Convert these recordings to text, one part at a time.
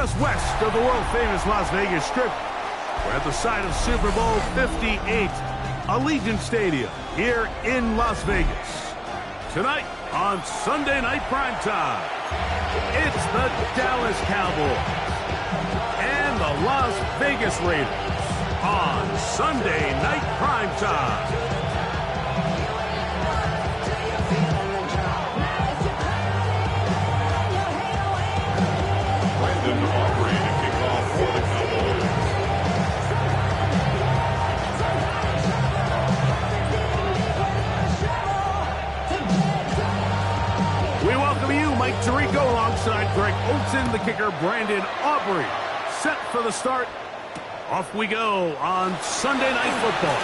just west of the world-famous Las Vegas Strip. We're at the site of Super Bowl 58, Allegiant Stadium, here in Las Vegas. Tonight on Sunday Night Primetime, it's the Dallas Cowboys and the Las Vegas Raiders on Sunday Night Primetime. Mike Tirico alongside Greg Olsen, the kicker Brandon Aubrey. Set for the start. Off we go on Sunday Night Football.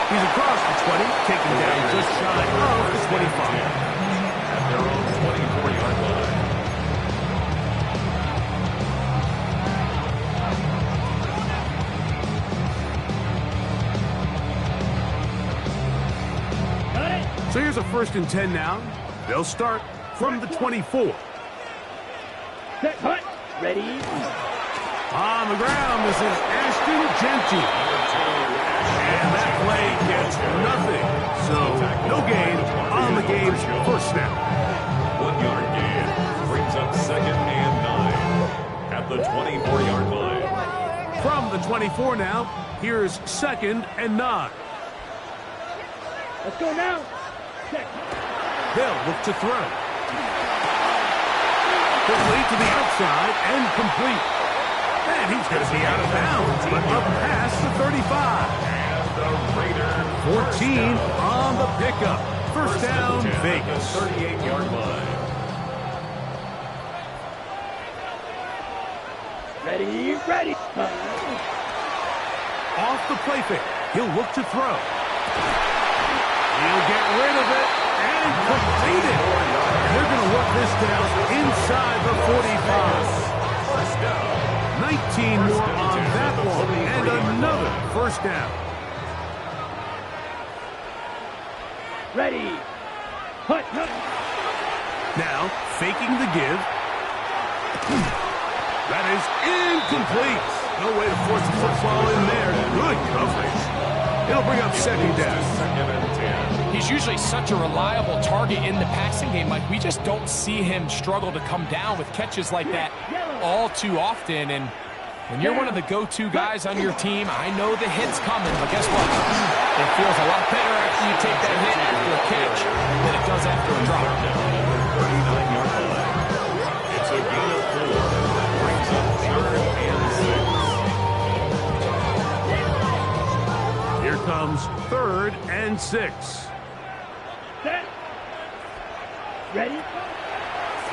He's across the 20, taken down just shy of the 25. At their own 24-yard line. So here's a 1st and 10 now. They'll start from the 24. Set, hut, ready. On the ground, this is Ashton Jeanty. And that play gets nothing. So, no gain on the game's first snap. 1 yard gain brings up 2nd and 9 at the 24-yard line. From the 24 now, here's 2nd and 9. Let's go now. Check. They'll look to throw. Quickly to the outside and complete. And he's going to be out of bounds, but up past the 35. And the Raiders 14 on the pickup. First down, Vegas. 38-yard line. Ready, ready. Off the play fake. He'll look to throw. He'll get rid of it and complete it. They're going to work this down inside the 45. 19 more on that one, and another first down. Ready. Hut, hut. Now, faking the give. That is incomplete. No way to force the football in there. Good coverage. It'll bring up 2nd down. 2nd and 10. He's usually such a reliable target in the passing game, Mike. We just don't see him struggle to come down with catches like that all too often. And when you're one of the go-to guys on your team, I know the hit's coming, but guess what? It feels a lot better after you take that hit after a catch than it does after a drop. 39-yard line. It's a gain of 4. That brings up 3rd and 6. Here comes 3rd and 6. Set. Ready.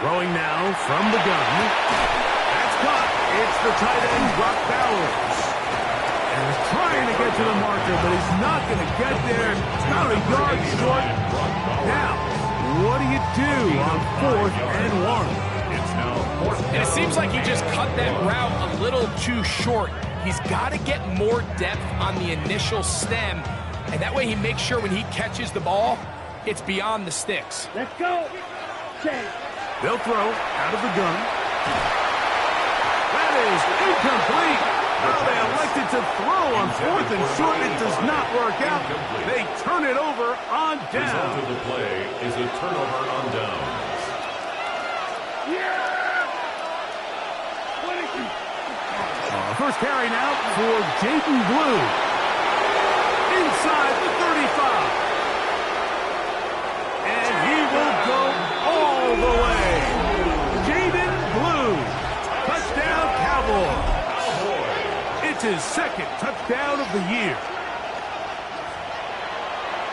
Throwing now from the gun. That's caught. It's the tight end, Brock Bowers. And he's trying to get to the marker, but he's not going to get there. About a yard short. Now, what do you do on 4th and 1? It's now 4th. And it seems like he just cut that route a little too short. He's got to get more depth on the initial stem, and that way he makes sure when he catches the ball, it's beyond the sticks. Let's go. Check. They'll throw out of the gun. That is incomplete. Well, they elected to throw on 4th and short. It does not work out. They turn it over on Result down. of the play is a turnover on downs. Yeah. First carry now for Jaden Blue. Inside the 35. And he will go all the way. Jaden Blue. Touchdown, Cowboys. It's his 2nd touchdown of the year.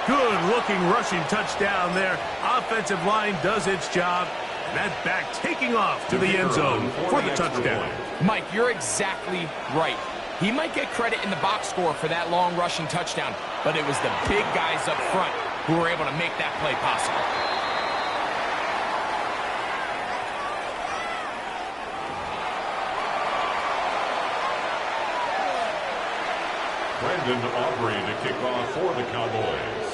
Good-looking rushing touchdown there. Offensive line does its job. That back taking off to the end zone for the touchdown. Mike, you're exactly right. He might get credit in the box score for that long rushing touchdown, but it was the big guys up front who were able to make that play possible. Brandon Aubrey to kick off for the Cowboys.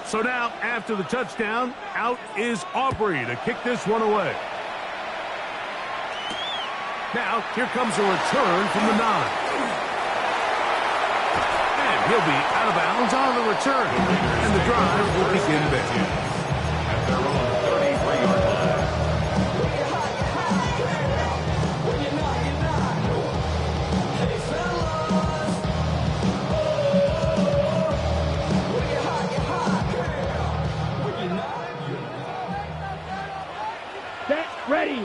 So now, after the touchdown, out is Aubrey to kick this one away. Now, here comes a return from the 9. And he'll be out of bounds on the return. And the drive will begin there. At their own 33-yard line. Set, ready.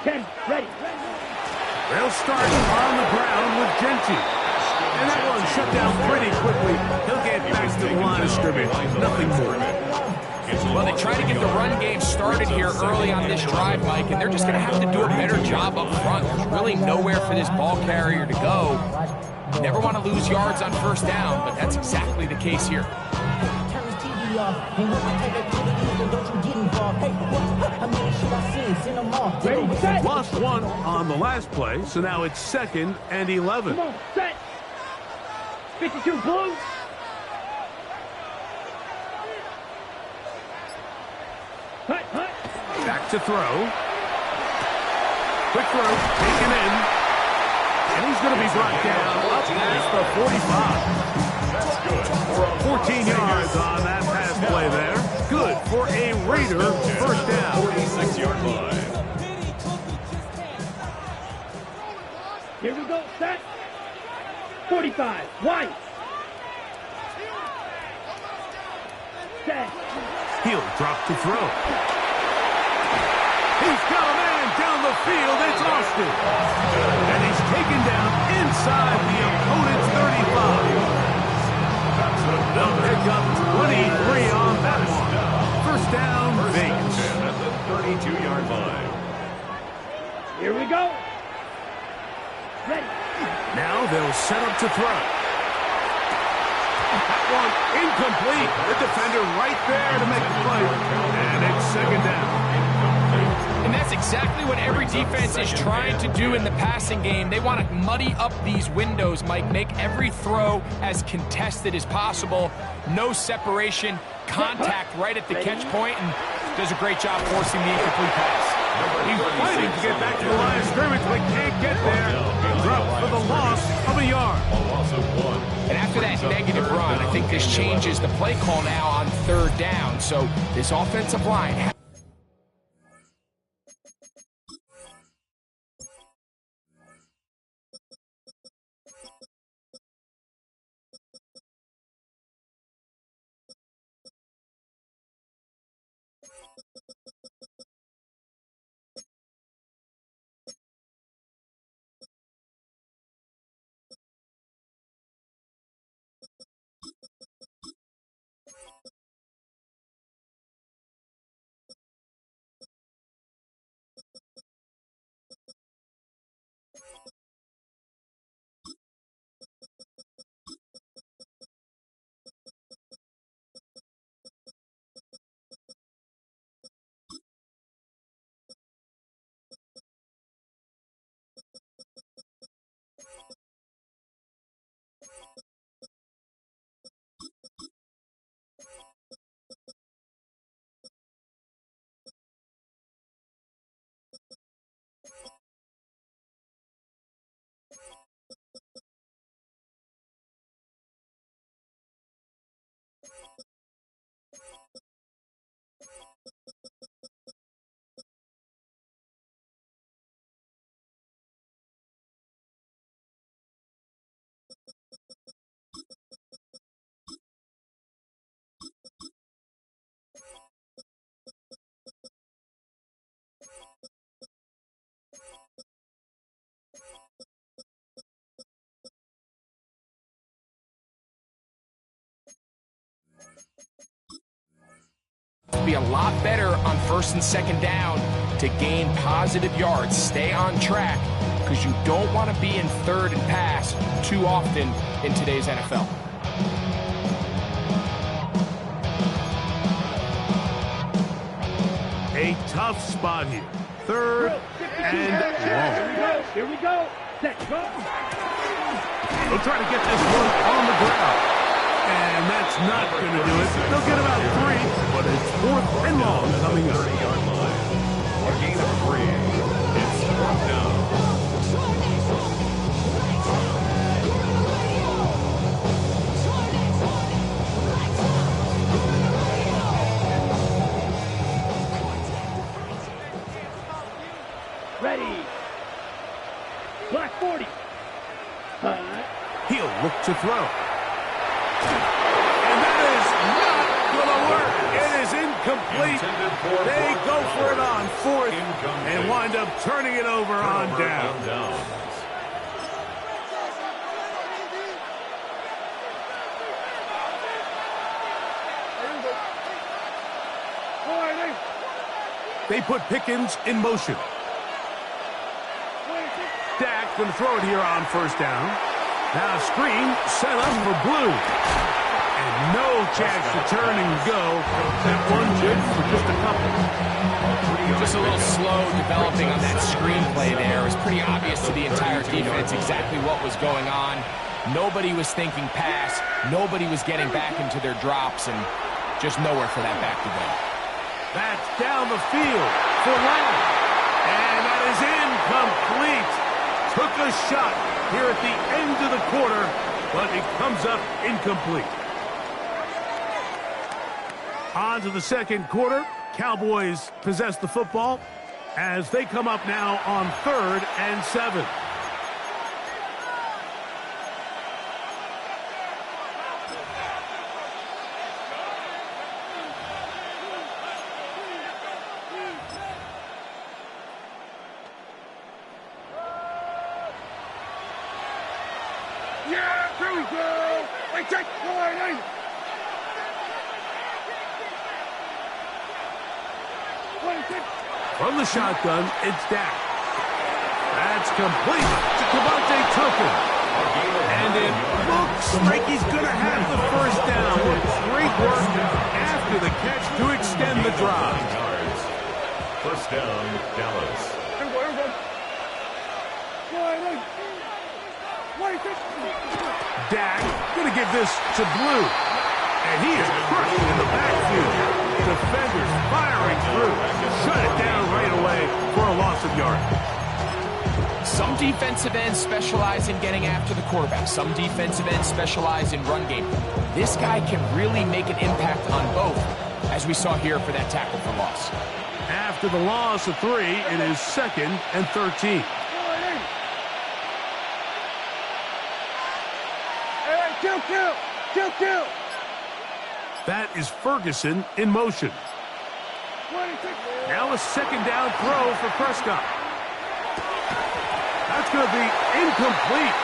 10, ready. They'll start on the ground with Genty. And that one shut down pretty quickly. He'll get back to the line of scrimmage. Nothing more. Well, they try to get the run game started here early on this drive, Mike, and they're just going to have to do a better job up front. There's really nowhere for this ball carrier to go. You never want to lose yards on first down, but that's exactly the case here. Ready, set. Lost one on the last play, so now it's 2nd and 11. Come on, set. 52 blue. Hut, hut. Back to throw. Quick throw, taken in. And he's going to be brought down up past the 45. 14 yards on that pass play there. Good for a Raider first down. 46-yard line. Here we go, set. 45, White. Set. He'll drop to throw. He's got a man down the field. It's Austin. And he's taken down inside the opponent's 35. They'll pick up 23 on that one. First down, Vegas. At the 32-yard line. Here we go. Ready. Now they'll set up to throw. That one incomplete. The defender right there to make the play. And it's 2nd down. And that's exactly what every defense is trying to do in the passing game. They want to muddy up these windows, Mike, make every throw as contested as possible. No separation, contact right at the catch point, and does a great job forcing the incomplete pass. He's fighting to get back to the line of scrimmage, but can't get there. Dropped for the loss of a yard. And after that negative run, I think this changes the play call now on 3rd down. So this offensive line... be a lot better on 1st and 2nd down to gain positive yards. Stay on track because you don't want to be in 3rd and pass too often in today's NFL. A tough spot here. 3rd and long. Here we go. Set, go. They'll try to get this one on the ground. And that's not going to do it. They'll get about 3, but it's 4th and long coming up. 30-yard line. A gain of 3. It's 4th down. Black 40. He'll look to throw. And that is not going to work. It is incomplete. They go for it on fourth and wind up turning it over on down. They put Pickens in motion. Dak going to throw it here on first down. Now a screen set up for Blue. And no chance to turn and go. That one good for just a couple. Just a little slow developing on that screenplay there. It was pretty obvious to the entire defense exactly what was going on. Nobody was thinking pass. Nobody was getting back into their drops, and just nowhere for that back to go. That's down the field for Lamb. And that is incomplete. Took a shot here at the end of the quarter, but it comes up incomplete. On to the second quarter. Cowboys possess the football as they come up now on 3rd and 7. Yeah, here we go. Wait, check. Warning. From the shotgun, it's Dak. That's complete to Devontae Turpin. And it looks like he's going to have the first down with great work after the catch to extend the drive. First down, Dallas. Dak going to give this to Blue. And he is crushed in the backfield. Defenders firing through. Shut it down right away for a loss of yardage. Some defensive ends specialize in getting after the quarterback. Some defensive ends specialize in run game. This guy can really make an impact on both, as we saw here for that tackle for loss. After the loss of 3, it is 2nd and 13. Kill. That is Ferguson in motion. Now a second down throw for Prescott. That's going to be incomplete.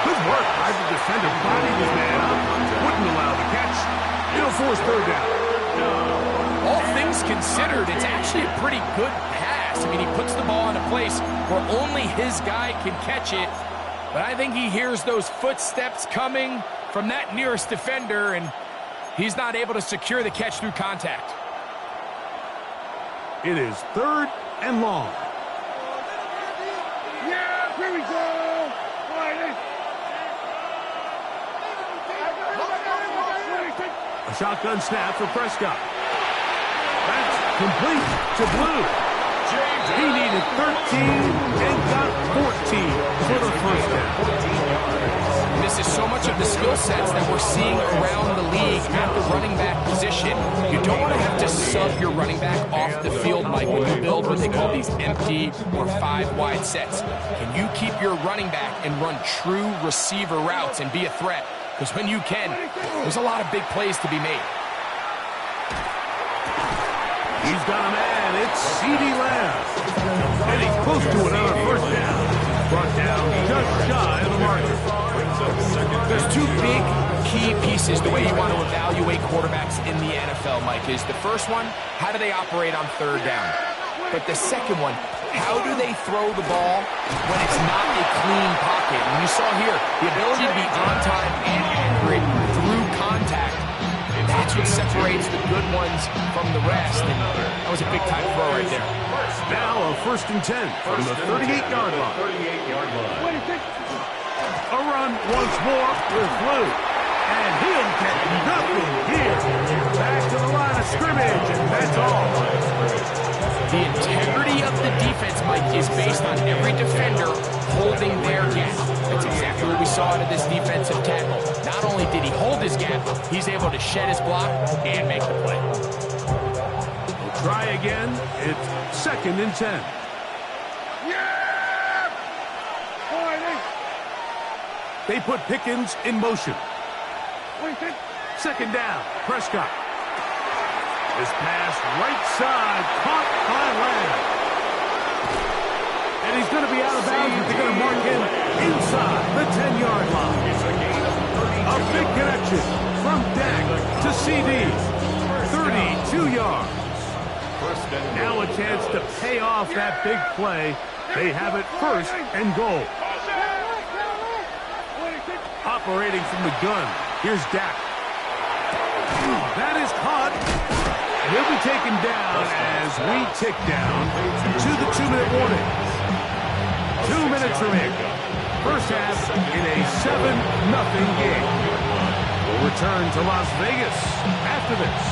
Good work by the defender. Bodied his man up. Wouldn't allow the catch. It'll force 3rd down. All things considered, it's actually a pretty good pass. I mean, he puts the ball in a place where only his guy can catch it. But I think he hears those footsteps coming from that nearest defender, and he's not able to secure the catch through contact. It is 3rd and long. Yeah, here we go. A shotgun snap for Prescott. That's complete to Blue. He needed 13 and got 14 for the first down. This is so much of the skill sets that we're seeing around the league at the running back position. You don't want to have to sub your running back off the field, Mike, when you build what they call these empty or 5-wide sets. Can you keep your running back and run true receiver routes and be a threat? Because when you can, there's a lot of big plays to be made. He's got a man. It's CeeDee Lamb. And he's close to another first down. Brought down just shy of the marker. There's 2 big key pieces the way you want to evaluate quarterbacks in the NFL, Mike, is the first one, how do they operate on 3rd down? But the second one, how do they throw the ball when it's not a clean pocket? And you saw here, the ability to be on time and accurate through contact. That's what separates the good ones from the rest. And that was a big-time throw right there. Now a 1st and 10 from the 38-yard line. A run once more with Blue. And he'll get nothing here. Back to the line of scrimmage, and that's all. The integrity of the defense, Mike, is based on every defender holding their gap. That's exactly what we saw out of this defensive tackle. Not only did he hold his gap, he's able to shed his block and make the play. We'll try again. It's 2nd and 10. Yeah! They put Pickens in motion. Second down, Prescott. This pass right side, caught by Lamb. And he's going to be out of bounds, but they're going to mark him inside the 10-yard line. A big connection from Dak to CD. 32 yards. Now a chance to pay off that big play. They have it first and goal. Operating from the gun. Here's Dak. That is caught. He'll be taken down as we tick down to the 2-minute warning. 2 minutes remaining. First half in a 7-0 game. We'll return to Las Vegas after this.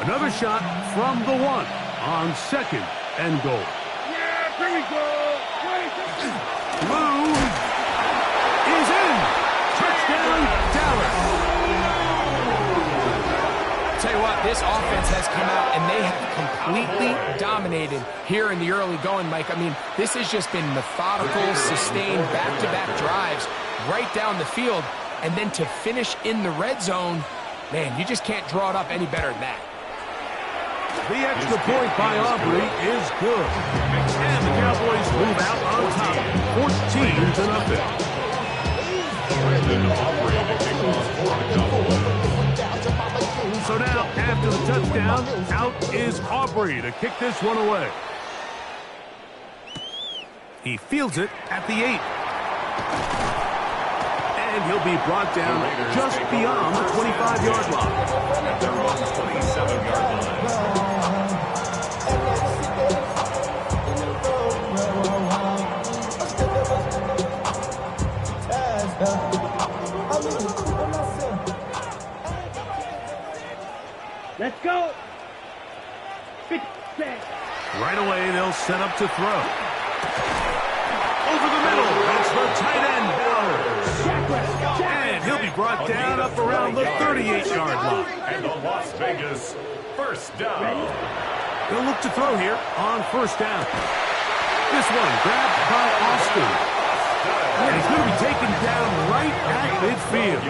Another shot from the 1 on second and goal. Yeah, here we go. Blue is in. Touchdown, Dallas. Tell you what, this offense has come out and they have completely dominated here in the early going, Mike. I mean, this has just been methodical, sustained, back-to-back drives right down the field. And then to finish in the red zone, man, you just can't draw it up any better than that. The extra point by Aubrey is good. And the Cowboys move out on top, 14-0. So now, after the touchdown, out is Aubrey to kick this one away. He fields it at the 8. And he'll be brought down just beyond the 25-yard line. At their own 27-yard line. Let's go. Right away, they'll set up to throw. Over the middle, that's the tight end, Bowers. And he'll be brought down up around the 38-yard line. And the Las Vegas first down. They'll look to throw here on first down. This one grabbed by Austin. And he's going to be taken down right at midfield.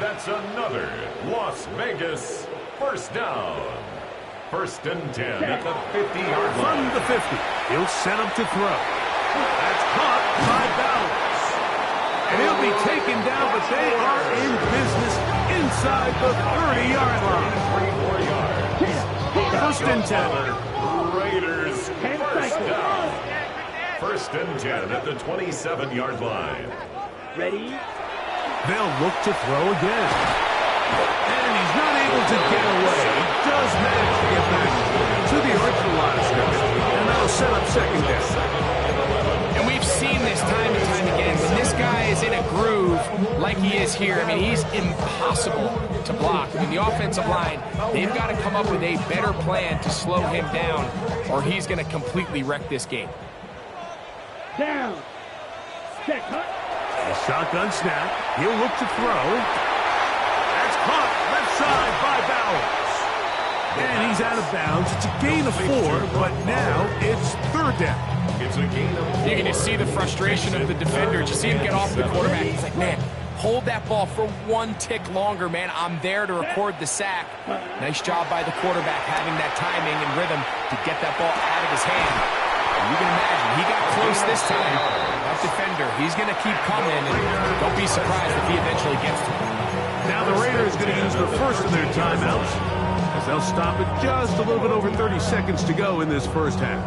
That's another Las Vegas first down. First and 10 at the 50-yard line. From the 50, he'll set up to throw. That's caught by Bowers. And he'll be taken down, but they are in business inside the 30-yard line. 3 more yards. First and 10. Raiders first down. First and 10 at the 27-yard line. Ready? They'll look to throw again. And he's not able to get away. He does manage to get back to the original line of scrimmage. And that'll set up second down. And we've seen this time and time again. When this guy is in a groove like he is here, I mean, he's impossible to block. I mean, the offensive line, they've got to come up with a better plan to slow him down, or he's going to completely wreck this game. Down. Check, cut. A shotgun snap. He'll look to throw. That's caught left side by Bowers. And he's out of bounds. It's a gain of 4, but now it's third down. It's a gain of 4. You can just see the frustration of the defender. Just see him get off the quarterback. He's like, man, hold that ball for one tick longer, man. I'm there to record the sack. Nice job by the quarterback having that timing and rhythm to get that ball out of his hand. And you can imagine, he got close this time. That defender, he's going to keep coming, and don't be surprised if he eventually gets to him. Now the Raiders going to use the first of their timeouts as they'll stop it just a little bit over 30 seconds to go in this first half.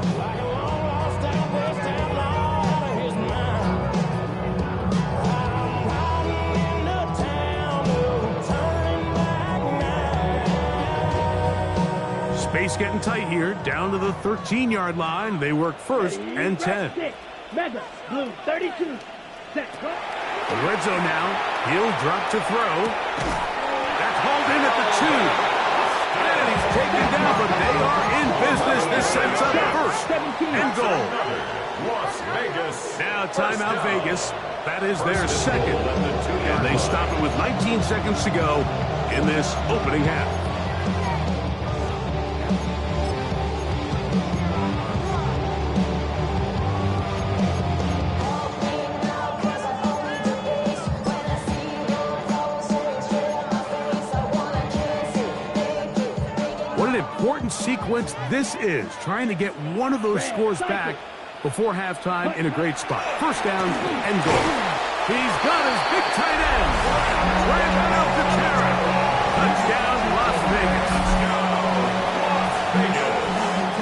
Space getting tight here, down to the 13-yard line. They work first and 10. Mega, blue, 32. Set, go. The red zone now. He'll drop to throw. That's hauled in at the 2. And he's taken down, but they are in business. This sets up first and goal. Las Vegas. Now timeout Vegas. That is their second. And they stop it with 19 seconds to go in this opening half. sequence this is. Trying to get one of those scores back before halftime in a great spot. First down and goal. He's got his big tight end. Brandon Alcantara. Touchdown, Las Vegas.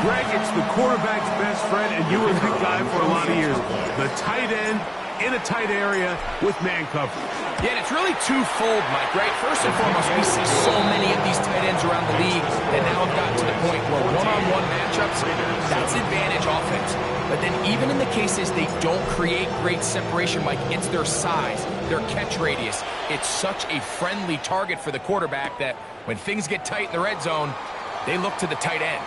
Greg, it's the quarterback's best friend, and you were a big guy for a lot of years. The tight end in a tight area with man coverage. Yeah, and it's really twofold, Mike, right? First and foremost, we see so many of these tight ends around the league that now have gotten to the point where one-on-one matchups, that's advantage offense. But then even in the cases they don't create great separation, Mike, it's their size, their catch radius. It's such a friendly target for the quarterback that when things get tight in the red zone, they look to the tight end.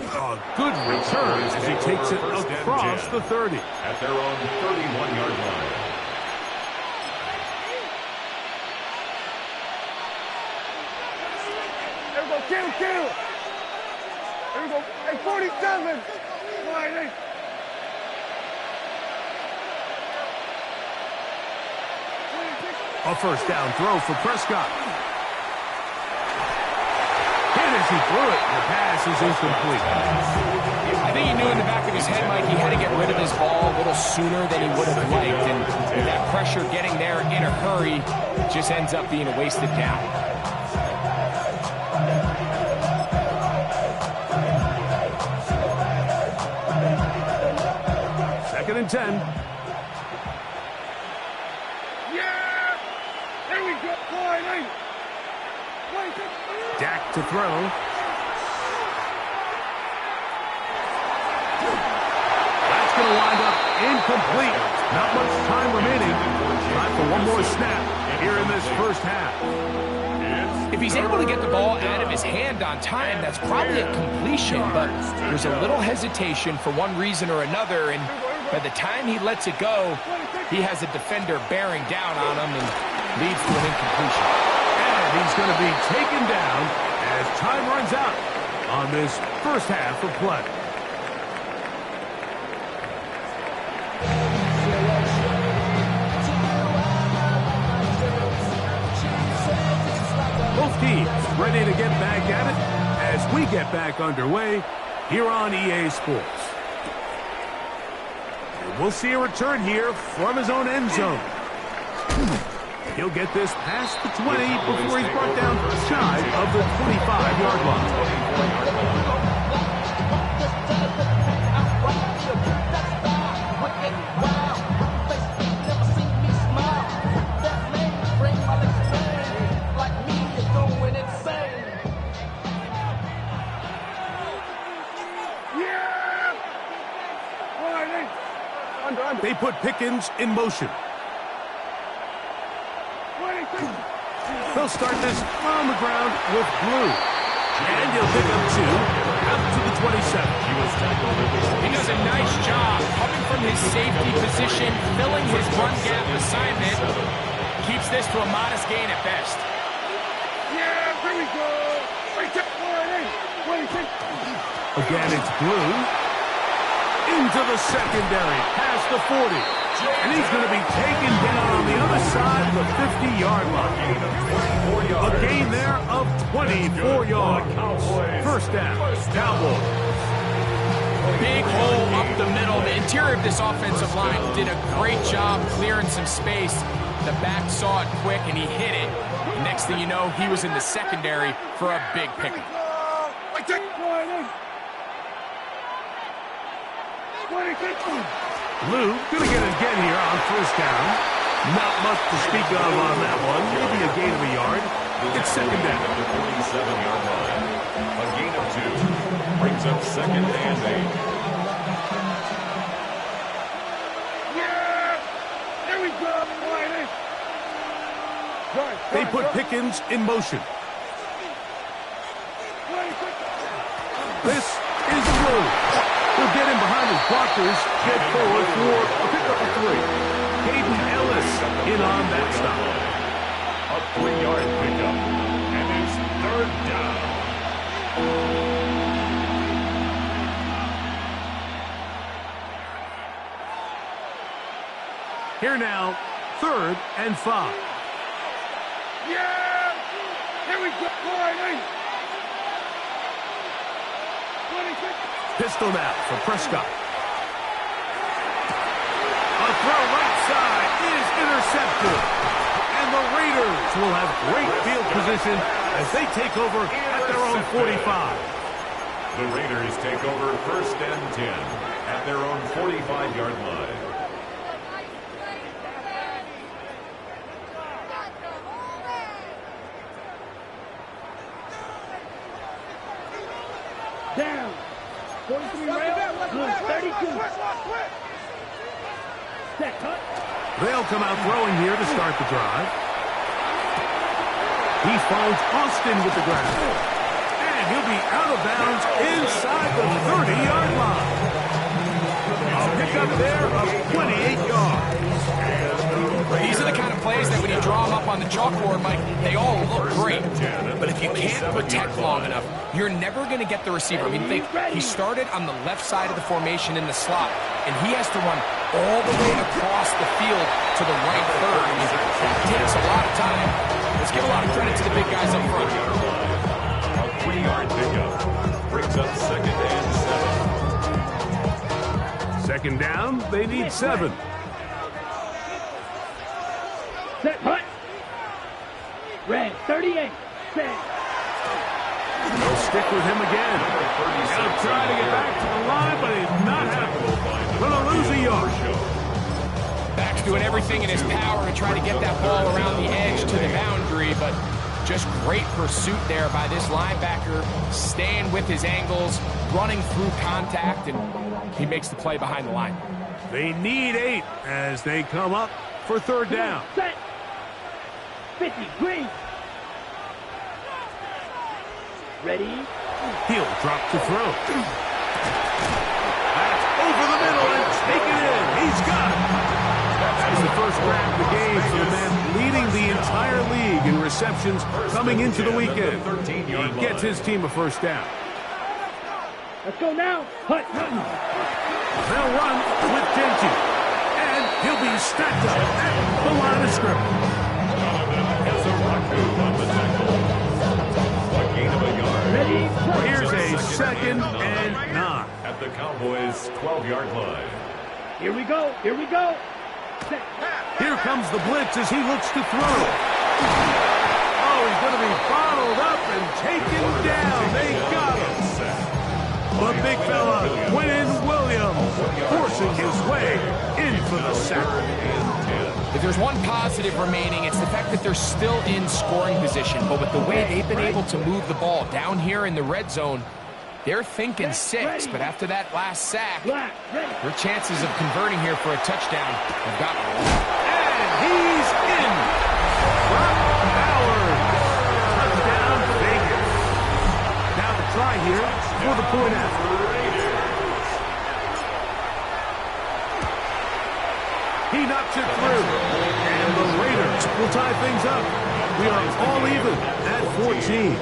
A good return as he takes it across the 30. At their own 31-yard line. There we go, kill. There we go, hey, 47. Hey. A first down throw for Prescott. And as he threw it, the pass is incomplete. I think he knew in the back of his head, Mike, he had to get rid of his ball a little sooner than he would have liked. And with that pressure getting there in a hurry, it just ends up being a wasted down. Second and 10. Yeah! There we go, boy, Dak to throw. That's going to wind up incomplete. Not much time remaining. Time for one more snap here in this first half. If he's able to get the ball out of his hand on time, that's probably a completion, but there's a little hesitation for one reason or another, and by the time he lets it go, he has a defender bearing down on him and leads to an incompletion. And he's going to be taken down as time runs out on this first half of play. Both teams ready to get back at it as we get back underway here on EA Sports. And we'll see a return here from his own end zone. He'll get this past the 20 before he's brought down shy of the 25-yard line. They put Pickens in motion. They'll start this on the ground with Blue. And he'll pick up 2 out to the 27. He does a nice job coming from his safety position, filling his run gap assignment. Keeps this to a modest gain at best. Yeah, here we go. Again, it's Blue. Into the secondary, past the 40. And he's going to be taken down on the other side of the 50-yard line. A gain there of 24 yards. First down, Cowboys. Big hole up the middle. The interior of this offensive line did a great job clearing some space. The back saw it quick, and he hit it. And next thing you know, he was in the secondary for a big pickup. Lou going to get it again here on first down. Not much to speak of on that one. Maybe a gain of a yard. It's second down. The 47-yard line. A gain of 2. Brings up second and 8. Yeah! There we go. They put Pickens in motion. This is Lou. He'll get him behind his blockers, get forward for a pickup of 3. Caden Ellis in on that stop. A 3-yard pickup. And it's third down. Here now, 3rd and 5. Yeah! Here we go. Pistol now for Prescott. A throw right side is intercepted. And the Raiders will have great field position as they take over at their own 45. The Raiders take over 1st and 10 at their own 45-yard line. Down. 43 Raiders, blue 32. Set cut. They'll come out throwing here to start the drive. He phones Austin with the grab. And he'll be out of bounds inside the 30-yard line. A pickup there of 28 yards. These are the kind of plays that when you draw them up on the chalkboard, Mike, they all look great. But if you can't protect long enough, you're never going to get the receiver. I mean, think he started on the left side of the formation in the slot, and he has to run all the way across the field to the right third. I mean, that takes a lot of time. Let's give a lot of credit to the big guys up front. A 3-yard pickup brings up 2nd and 7. Second down, they need 7. Set cut. Red 38. Set. They'll stick with him again. He'll try to get back to the line, but he's not happening. Will lose a yard. Back's doing everything in his power to try to get that ball around the edge to the boundary, but just great pursuit there by this linebacker, staying with his angles, running through contact, and he makes the play behind the line. They need 8 as they come up for 3rd down. Set. 50 green. Ready. He'll drop to throw. That's over the middle and taken in. He's got it. That's the first grab of the game for the man leading the entire league in receptions coming into the weekend. He gets his team a 1st down. Let's go now. Hut. They'll run with Genty. And he'll be stacked up at the line of scrimmage. On the tackle. A gain of a yard. Ready. Here's a 2nd and 9. At the Cowboys' 12-yard line. Here we go. Here we go. Set. Here comes the blitz as he looks to throw. Oh, he's going to be bottled up and taken down. They got him. The big fella, Quinnen Williams, forcing his way in for the sack. If there's one positive remaining, it's the fact that they're still in scoring position. But with the way they've been able to move the ball down here in the red zone, they're thinking 6. But after that last sack, their chances of converting here for a touchdown have gotten a lot. And he's in. Brock Bowers. Touchdown, Vegas. Now the try here for the point after. He knocks it through. And the Raiders will tie things up. We are all even at 14.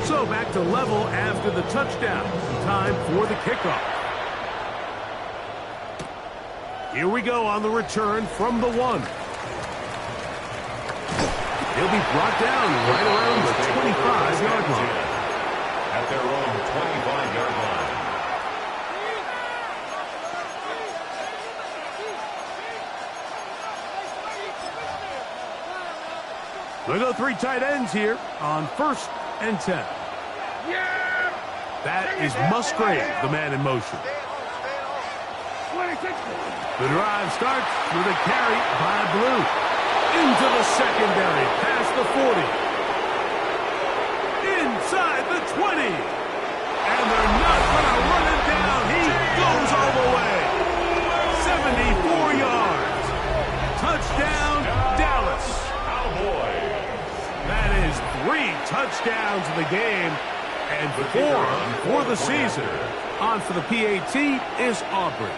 So back to level after the touchdown. Time for the kickoff. Here we go on the return from the 1. He'll be brought down right around the 25-yard line. At their own 25-yard line. They go 3 tight ends here on 1st and 10. That is Musgrave, the man in motion. The drive starts with a carry by Blue. Into the secondary, past the 40. Inside the 20. And they're not going to run it down. He goes all the way. 74 yards. Touchdown, Dallas. Cowboys. That is 3 touchdowns in the game and 4 for the season. On for the PAT is Aubrey.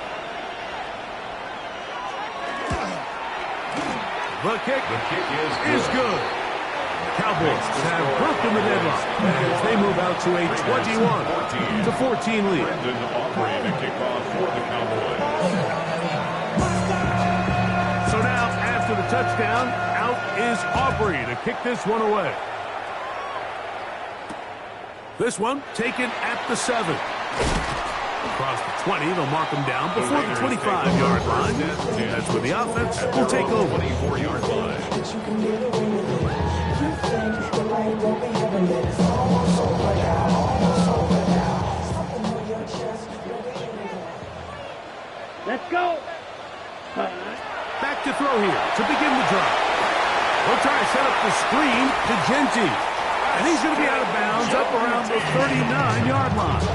The kick is good. Cowboys have broken the deadlock as they move out to a 21-14 lead. Brendan Aubrey to kick off for the Cowboys. So now, after the touchdown. Out is Aubrey to kick this one away. This one taken at the 7. Across the 20, they'll mark him down before the 25-yard line. That's where the offense will take over. 24-yard line. Let's go. Back to throw here to begin the drive. They'll try to set up the screen to Genty. And he's going to be out of bounds up around the 39-yard line.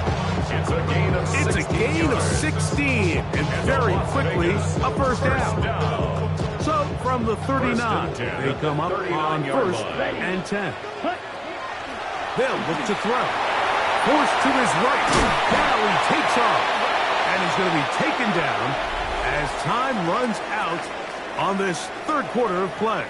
It's a gain of 16, and very quickly a first down. So from the 39, they come up on first and 10. They'll look to throw. Forced to his right. Now he takes off. And he's going to be taken down as time runs out on this third quarter of play.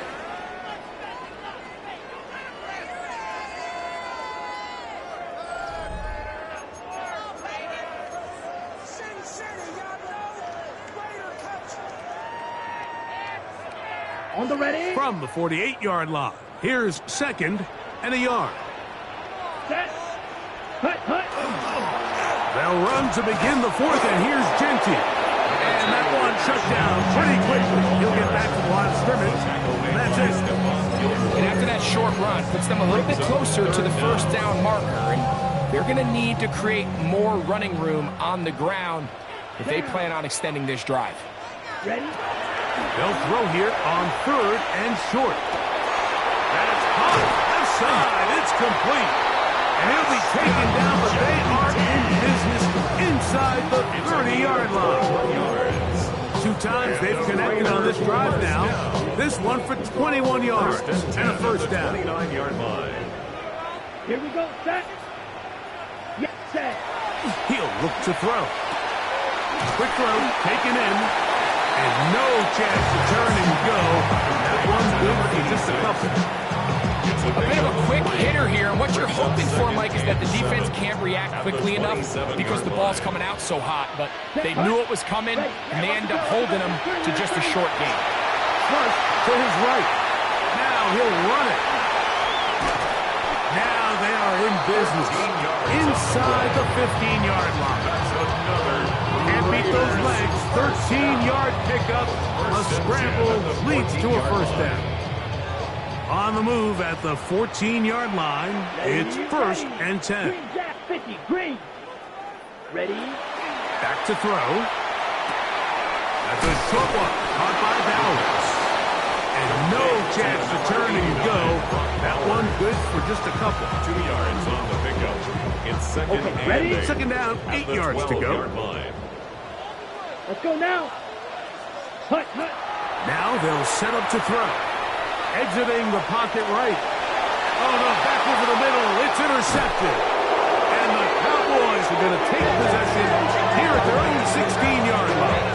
On the ready. From the 48-yard line, here's second and a yard. Set. Hut, hut. They'll run to begin the fourth, and here's Genty. And that one shut down pretty quickly. He'll get back to the line of scrimmage, and that's it. And after that short run, puts them a little bit closer to the first down marker. And they're going to need to create more running room on the ground if they plan on extending this drive. Ready. They'll throw here on third and short. That's hot. Left side. It's complete. And he'll be taken down, but they are in business inside the 30-yard line. 2 times they've connected on this drive now. This one for 21 yards and a first down. 29-yard line. Here we go. Set. Yes, set. He'll look to throw. Quick throw taken in. And no chance to turn and go. That one's good for just a couple. A bit of a quick hitter here, and what you're hoping for, Mike, is that the defense can't react quickly enough because the ball's coming out so hot, but they knew it was coming, and they end up holding them to just a short gain. Flush to his right. Now he'll run it. Now they are in business inside the 15-yard line. Can't beat those legs. 13-yard pickup. A scramble leads to a first down. On the move at the 14-yard line, it's first and 10. Green Jack 50. Green. Ready. Back to throw. That's a short one. Caught by Bowers. And no chance to turn and go. That one good for just a couple. 2 yards on the pickup. It's second and ready? 8. Second down, 8 yards to go. Let's go now. Hut, hut. Now they'll set up to throw. Exiting the pocket right. Oh, no, back over the middle. It's intercepted. And the Cowboys are going to take possession here at their own 16-yard line.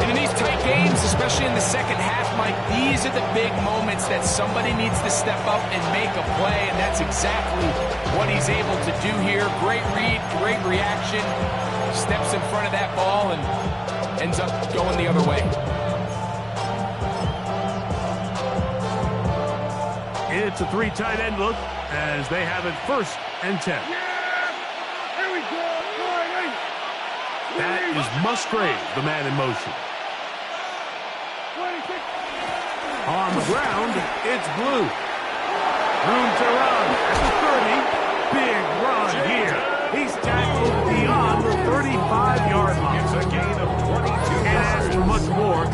And in these tight games, especially in the second half, Mike, these are the big moments that somebody needs to step up and make a play, and that's exactly what he's able to do here. Great read, great reaction. Steps in front of that ball and ends up going the other way. It's a 3 tight end look as they have it first and 10. Yeah! Here we go! That is Musgrave, the man in motion. 26. On the ground, it's Blue. Room to run at the 30. Big run here. He's tackled beyond the 35-yard line. It's a gain of 22 Can't ask for much more.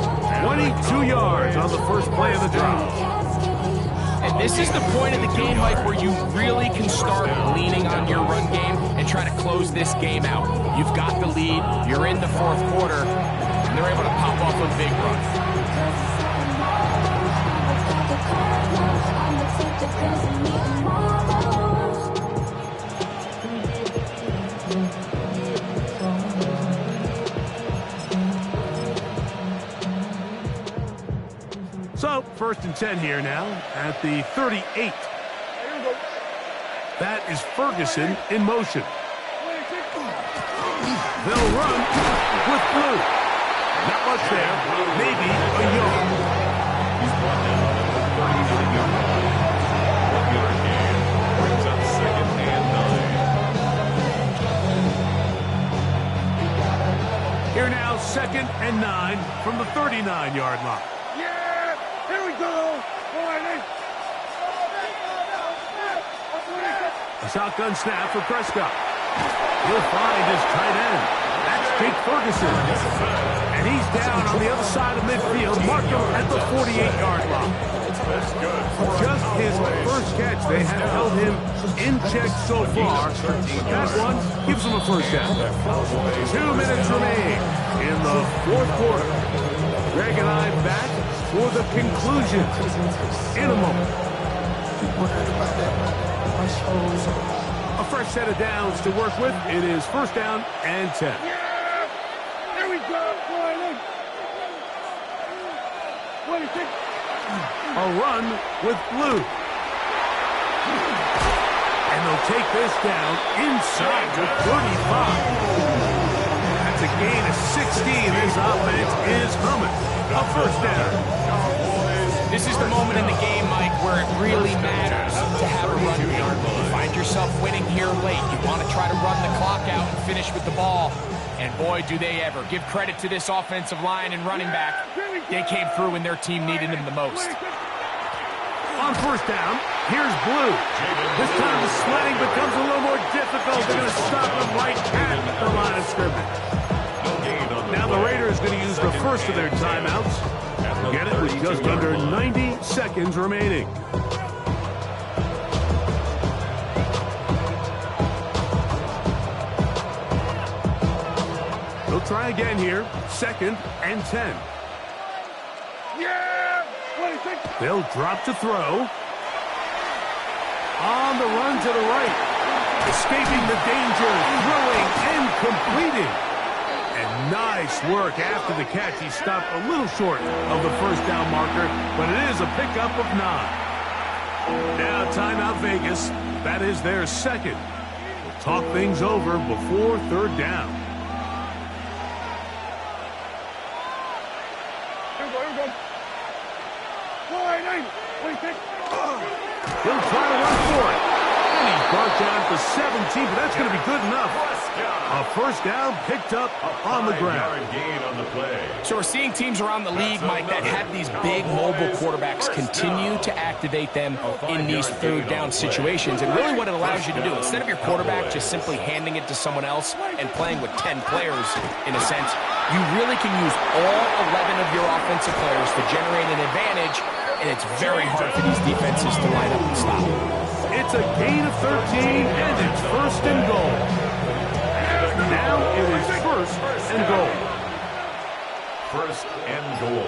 22 yards on the first play of the drive. And this is the point of the game, Mike, where you really can start leaning on your run game and try to close this game out. You've got the lead, you're in the fourth quarter, and they're able to pop off a big run. So, first and 10 here now at the 38. That is Ferguson in motion. They'll run with Blue. Not much there. Maybe 2nd and 9 from the 39-yard line. Yeah! Here we go! A shotgun snap for Prescott. He'll find his tight end. That's Jake Ferguson. And he's down on the other side of midfield. Mark him at the 48-yard line. Just his first catch. They have held him in check so far. That one gives him a first down. 2 minutes remain in the fourth quarter. Greg and I back for the conclusion in a moment. A fresh set of downs to work with. It is 1st down and 10. Yeah! Here we go! A run with Blue. And they'll take this down inside the 35. That's a gain of 16. This offense is humming. A 1st down. This is the moment in the game, Mike, where it really matters to have a run game. You find yourself winning here late. You want to try to run the clock out and finish with the ball. And boy, do they ever. Give credit to this offensive line and running back. They came through when their team needed them the most. On 1st down, here's Blue. This time the sledding becomes a little more difficult. They're going to stop him right at the line of scrimmage. Now the Raiders going to use the first of their timeouts. Get it with just under 90 seconds remaining. They'll try again here. 2nd and 10. Yeah! They'll drop to throw. On the run to the right. Escaping the danger, throwing and completing. And nice work after the catch. He stopped a little short of the 1st down marker, but it is a pickup of 9. Now timeout Vegas. That is their 2nd. We'll talk things over before 3rd down. He'll try to run for it. And he's brought down for 17, but that's going to be good enough. A 1st down picked up on the ground. So we're seeing teams around the league, Mike, that have these big mobile quarterbacks continue to activate them in these 3rd down situations. And really what it allows you to do, instead of your quarterback just simply handing it to someone else and playing with 10 players, in a sense, you really can use all 11 of your offensive players to generate an advantage, and it's very hard for these defenses to line up and stop. It's a gain of 13, and it's 1st and goal. Now it is 1st and goal. 1st and goal.